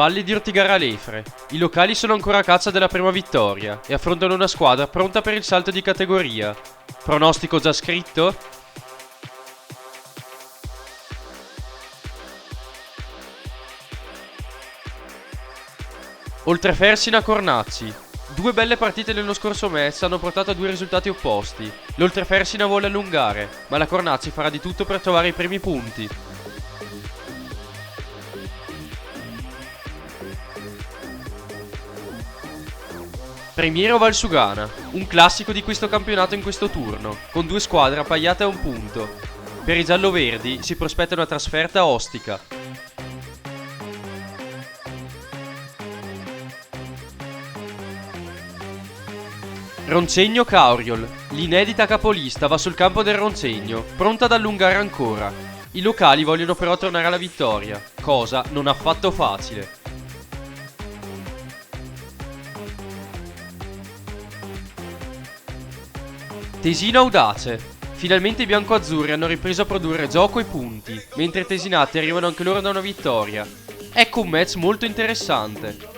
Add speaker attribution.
Speaker 1: spalle di Ortigaralefre. I locali sono ancora a caccia della prima vittoria e affrontano una squadra pronta per il salto di categoria. Pronostico già scritto? Oltre Fersina Cornacci. Due belle partite nello scorso match hanno portato a due risultati opposti. L'Oltre Fersina vuole allungare, ma la Cornacci farà di tutto per trovare i primi punti. Primiero Valsugana, un classico di questo campionato in questo turno, con due squadre appaiate a un punto. Per i gialloverdi si prospetta una trasferta ostica. Roncegno Cauriol, l'inedita capolista va sul campo del Roncegno, pronta ad allungare ancora. I locali vogliono però tornare alla vittoria, cosa non affatto facile. Tesino Audace. Finalmente i biancoazzurri hanno ripreso a produrre gioco e punti, mentre i tesinati arrivano anche loro da una vittoria. Ecco un match molto interessante.